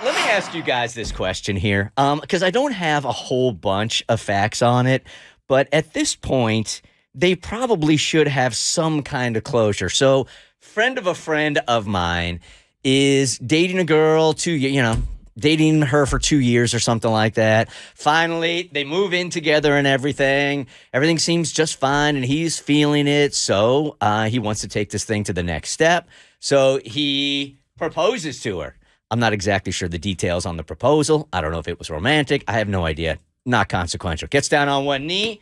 Let me ask you guys this question here, because I don't have a whole bunch of facts on it, but at this point, they probably should have some kind of closure. So, friend of a friend of mine is dating a girl dating her for 2 years or something like that. Finally, they move in together and everything. Everything seems just fine, and he's feeling it. So he wants to take this thing to the next step. So he proposes to her. I'm not exactly sure the details on the proposal. I don't know if it was romantic. I have no idea. Not consequential. Gets down on one knee,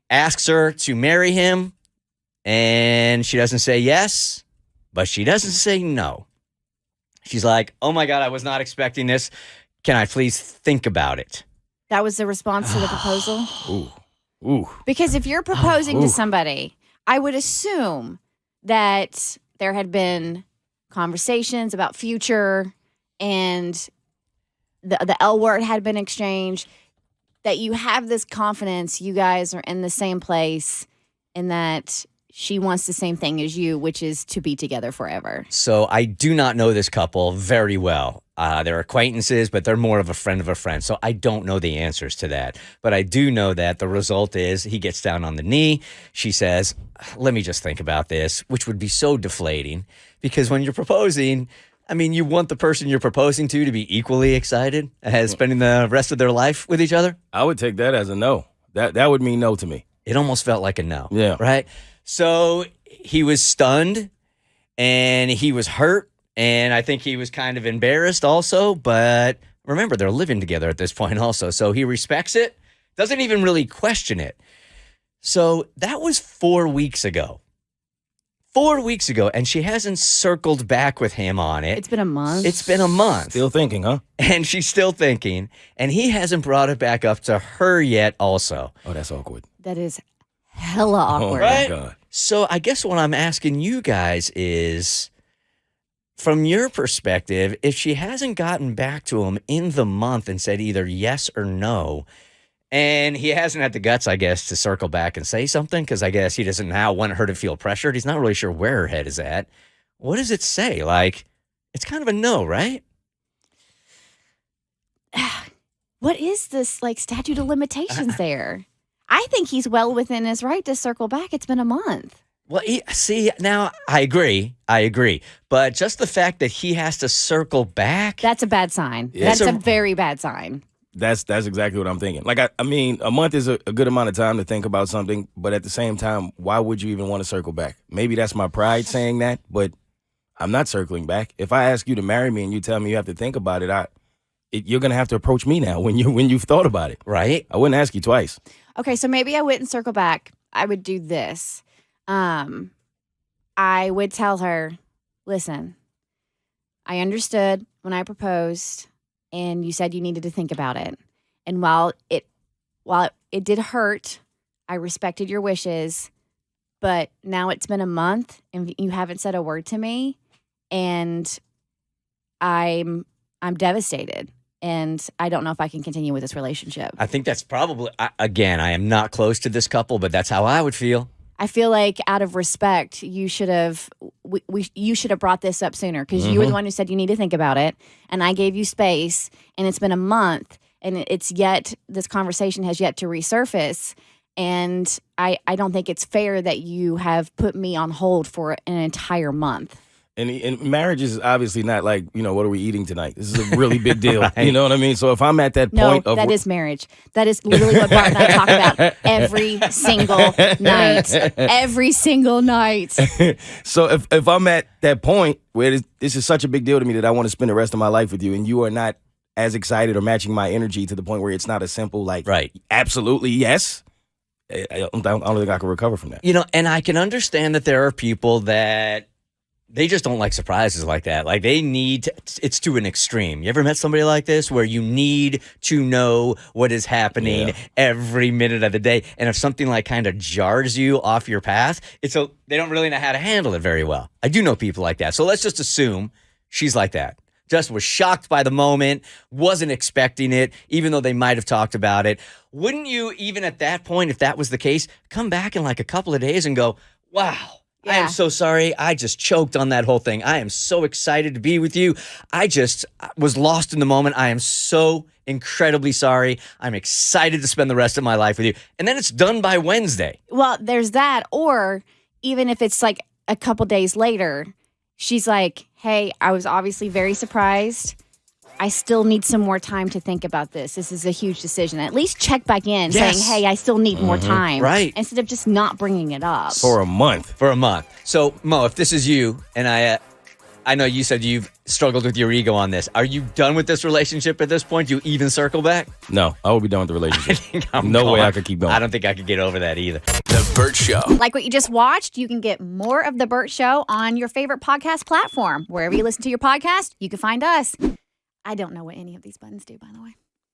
asks her to marry him, and she doesn't say yes, but she doesn't say no. She's like, oh my God, I was not expecting this. Can I please think about it? That was the response to the proposal? Ooh. Because if you're proposing to somebody, I would assume that there had been conversations about future and the L word had been exchanged, that you have this confidence you guys are in the same place and that she wants the same thing as you, which is to be together forever. So I do not know this couple very well. They're acquaintances, but they're more of a friend of a friend. So I don't know the answers to that. But I do know that the result is he gets down on the knee. She says, let me just think about this, which would be so deflating because when you're proposing, I mean, you want the person you're proposing to be equally excited as spending the rest of their life with each other. I would take that as a no. That would mean no to me. It almost felt like a no. Yeah. Right? So he was stunned and he was hurt. And I think he was kind of embarrassed also. But remember, they're living together at this point also. So he respects it, doesn't even really question it. So that was 4 weeks ago. 4 weeks ago, and she hasn't circled back with him on it. It's been a month. It's been a month. Still thinking, huh? And she's still thinking, and he hasn't brought it back up to her yet also. Oh, that's awkward. That is hella awkward. Oh, Right? my God. So I guess what I'm asking you guys is, from your perspective, if she hasn't gotten back to him in the month and said either yes or no, and he hasn't had the guts, I guess, to circle back and say something, because I guess he doesn't now want her to feel pressured. He's not really sure where her head is at. What does it say? Like, it's kind of a no, right? What is this, like, statute of limitations there? I think he's well within his right to circle back. It's been a month. Well, see, now I agree. But just the fact that he has to circle back. That's a bad sign. Yeah. That's a very bad sign. That's exactly what I'm thinking. Like, I mean, a month is a good amount of time to think about something, but at the same time, why would you even want to circle back? Maybe that's my pride saying that, but I'm not circling back. If I ask you to marry me and you tell me you have to think about it, you're going to have to approach me now when you've thought about it. Right. I wouldn't ask you twice. Okay, so maybe I wouldn't circle back. I would do this. I would tell her, listen, I understood when I proposed and you said you needed to think about it. And while it did hurt, I respected your wishes, but now it's been a month and you haven't said a word to me, and I'm devastated. And I don't know if I can continue with this relationship. I think that's probably, again, I am not close to this couple, but that's how I would feel. I feel like out of respect, you should have brought this up sooner, because you were the one who said you need to think about it, and I gave you space, and it's been a month, and this conversation has yet to resurface, and I don't think it's fair that you have put me on hold for an entire month. And marriage is obviously not like, what are we eating tonight? This is a really big deal. Right. You know what I mean? So if I'm at that point of... No, that is marriage. That is literally what Bert and I talk about every single night. Every single night. So if I'm at that point where this is such a big deal to me that I want to spend the rest of my life with you, and you are not as excited or matching my energy to the point where it's not a simple, like, right, absolutely yes, I don't think I can recover from that. And I can understand that there are people that they just don't like surprises like that. Like, it's to an extreme. You ever met somebody like this where you need to know what is happening every minute of the day? And if something like kind of jars you off your path, they don't really know how to handle it very well. I do know people like that. So let's just assume she's like that. Just was shocked by the moment, wasn't expecting it, even though they might have talked about it. Wouldn't you, even at that point, if that was the case, come back in like a couple of days and go, wow, I am so sorry. I just choked on that whole thing. I am so excited to be with you. I just was lost in the moment. I am so incredibly sorry. I'm excited to spend the rest of my life with you. And then it's done by Wednesday. Well, there's that. Or even if it's like a couple days later, she's like, hey, I was obviously very surprised. I still need some more time to think about this. This is a huge decision. At least check back in saying, hey, I still need more time. Right. Instead of just not bringing it up. For a month. So, Mo, if this is you, and I know you said you've struggled with your ego on this. Are you done with this relationship at this point? Do you even circle back? No, I will be done with the relationship. I think I'm No gone. way I could keep going. I don't think I could get over that either. The Bert Show. Like what you just watched, you can get more of The Bert Show on your favorite podcast platform. Wherever you listen to your podcast, you can find us. I don't know what any of these buttons do, by the way.